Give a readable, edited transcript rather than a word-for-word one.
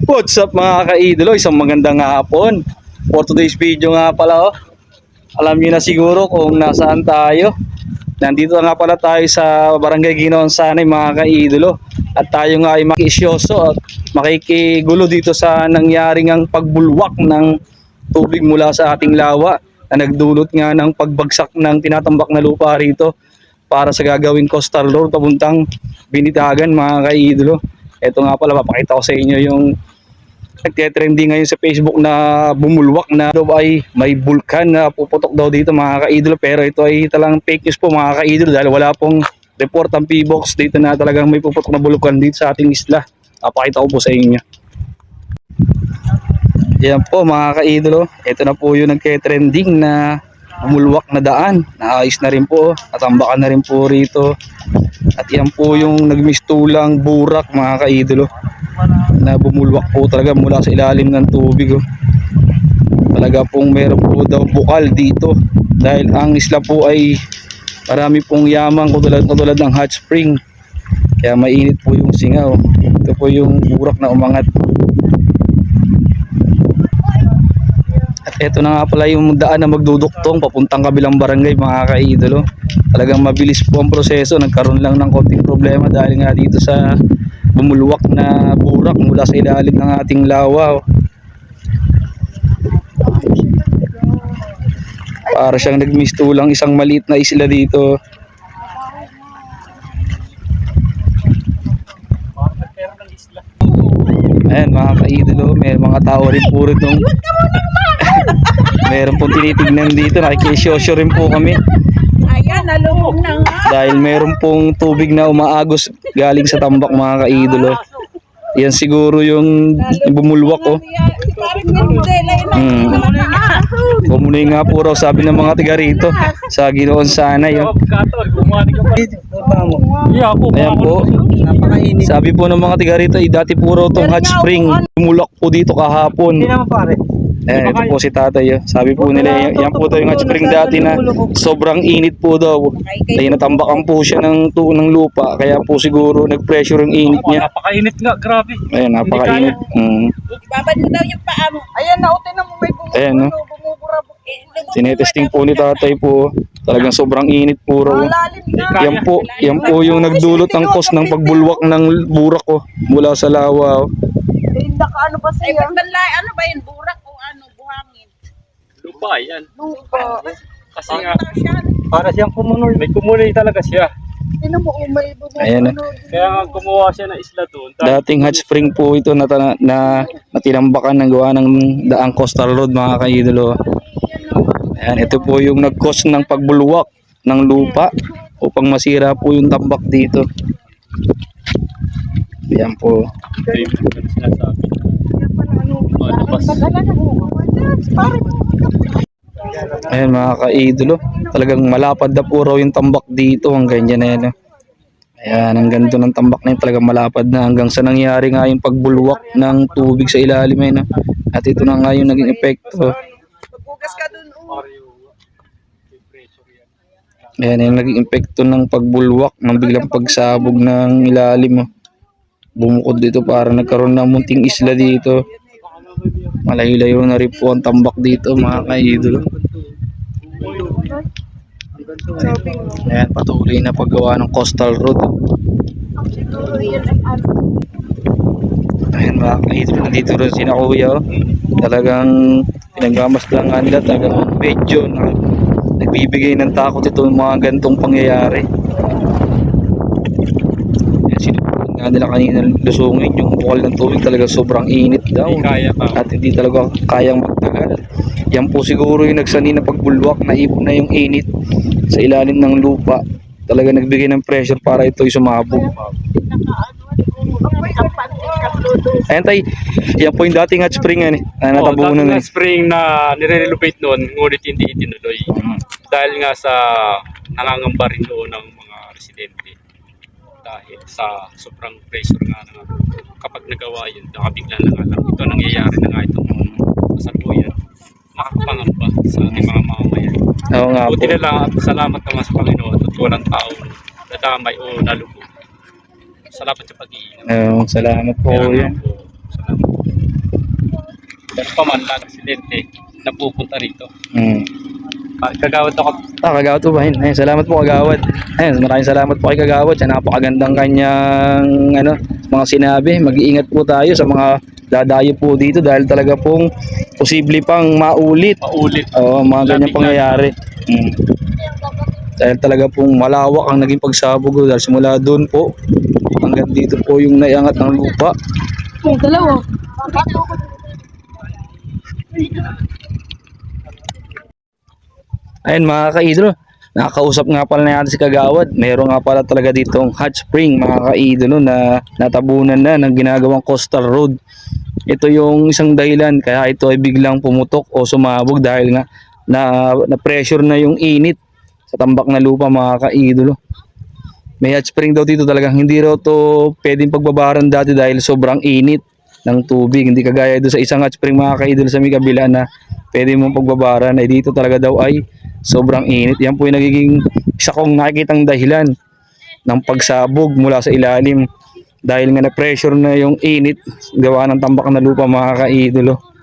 What's up mga ka-idolo? Isang magandang hapon. For today's video nga pala, alam niyo na siguro kung nasaan tayo. Nandito nga pala tayo sa Barangay Ginoon Sanay mga ka-idolo. At tayo nga ay makisyoso at makikigulo dito sa nangyaring ang pagbulwak ng tubig mula sa ating lawa na nagdulot nga ng pagbagsak ng tinatambak na lupa rito para sa gagawing coastal road papuntang Binitagan mga ka-idolo. Ito nga pala, papakita ko sa inyo yung nagtitrending ngayon sa Facebook na bumulwak na daw ay may bulkan na puputok daw dito mga ka-idolo, pero ito ay talang fake news po mga ka-idolo dahil wala pong report ang P-Box dito na talagang may puputok na bulkan dito sa ating isla. Papakita ko po sa inyo. Yan po mga ka-idolo, ito na po yung nagtitrending na bumulwak na daan. Naayos na rin po, natambakan na rin po rito. At yan po yung nagmistulang burak mga ka-idolo na bumulwak po talaga mula sa ilalim ng tubig. Talaga pong meron po daw bukal dito dahil ang isla po ay marami pong yamang katulad ng hot spring, kaya mainit po yung singaw. Ito po yung burak na umangat. At ito na nga pala yung daan na magduduktong papuntang kabilang barangay mga ka-idolo. Talagang mabilis po ang proseso, nagkaroon lang ng konting problema dahil nga dito sa bumulwak na burak mula sa ilalim ng ating lawa. Para siyang nagmistulang isang maliit na isla dito. Ayan mga ka-idolo, may mga tao rin po rin nung meron pong tinitignan dito, nakikisosyo rin po kami. Ayan, nalubog na nga. Dahil meron pong tubig na umaagos galing sa tambak mga ka-idolo. Yan siguro yung bumulwak Si Paring Mindela yun Kumunay nga po raw sabi ng mga tiga rito sa Ginoon Sanay. Ayan po. Sabi po ng mga tiga rito, dati po raw itong hot spring bumulwak po dito kahapon. Ayan, ito po si tatay. Sabi po nila, yan po daw yung hot spring dati na sobrang init po daw. Ay natambakan po siya ng lupa, kaya po siguro nag-pressure yung init niya. Napakainit nga, grabe. Ayan, napakainit. Ibabad mo daw yung paa mo. Ayan, nautin na mo may Ayan, no? bumubura. Tinetesting po ni tatay po. Talagang sobrang init po raw. Yan po yung nagdulot ng cause ng pagbulwak ng burak mula sa lawa. Ano ba siya? Ano ba yun? Burak o ano? Buhangin? Lupa yan. Lupa. Kasi nga, para siyang kumunoy. May kumunoy talaga siya. Sino mo umay bumubura? Ayan, Kaya nga kumuha siya ng isla doon. dating hot spring po ito na tinambakan ng gawa ng daang coastal road mga ka-idolo. Ayan, ito po yung nag-cause ng pagbulwak ng lupa upang masira po yung tambak dito. Ayan po. Ayan mga ka-idolo, talagang malapad na po raw yung tambak dito hanggang dyan na yan. Ayan, ang ganda ng tambak na yun, talagang malapad na hanggang sa nangyari nga yung pagbulwak ng tubig sa ilalim na yun. At ito na nga yung naging epekto. Ayan yung naging epekto ng pagbulwak ng biglang pagsabog ng ilalim. Bumukod dito para nagkaroon ng munting isla dito. Malayo-layo na rin po ang tambak dito mga ka-idolo. Ayan, patuloy na paggawa ng coastal road. Ayan mga ka-idolo, nandito rin sina kuya. Talagang pinagamas lang nga nila, talagang medyo nagbibigay ng takot ito mga gantong pangyayari. Sinubukan nga nila kanina lusungin yung bukal ng tubig, talaga sobrang init daw at hindi talaga kayang magtagal. Yan po siguro yung nagsani na pagbulwak, naipon na yung init sa ilalim ng lupa, talaga nagbigay ng pressure para ito'y sumabog. Ayan tay, yan po yung dating hot spring yan natabunan dating hot spring na nire-relocate noon, ngunit hindi itinuloy. Dahil nga sa nangangamba rin doon ng mga residente. Dahil sa sobrang pressure nga kapag nagawa yun, nakabigla na nga lang. Ito nangyayari na nga itong kasalukuyan. Makakapangamba sa ating mga mamamayan. Oo nga po. Buti na lang at salamat naman sa Panginoon at walang tao nadamay o nalubog. Salamat sa pag-iingat. Salamat po. Salamat. pa man na residente na pupunta rito. Mm. Kagawad ako. Kagawad po ba yun? Ayun, salamat po Kagawad. Ayun, maraming salamat po kay Kagawad sa napakagandang kanyang mga sinabi. Mag-iingat po tayo sa mga dadayo po dito dahil talaga pong posible pang maulit. Paulit. Oo, mga ganyan pangyayari. Mm. Dahil talaga pong malawak ang naging pagsabog dahil simula doon po hanggang dito po yung naiangat ng lupa. Dalawa. Ayun mga ka-idolo, nakakausap nga pala natin si Kagawad. Meron nga pala talaga ditong hot spring mga ka-idolo na natabunan na ng ginagawang coastal road. Ito yung isang dahilan kaya ito ay biglang pumutok o sumabog dahil nga na pressure na yung init sa tambak na lupa mga ka-idolo. May hot spring daw dito talagang hindi raw to pwedeng pagbabaran dati dahil sobrang init ng tubig. Hindi kagaya doon sa isang hot spring mga ka-idolo sa may kabila na pwede mong pagbabaran. Ay dito talaga daw ay sobrang init. Yan po yung nagiging isa kong nakikitang dahilan ng pagsabog mula sa ilalim dahil nga na pressure na yung init gawa ng tambak na lupa mga ka-idolo.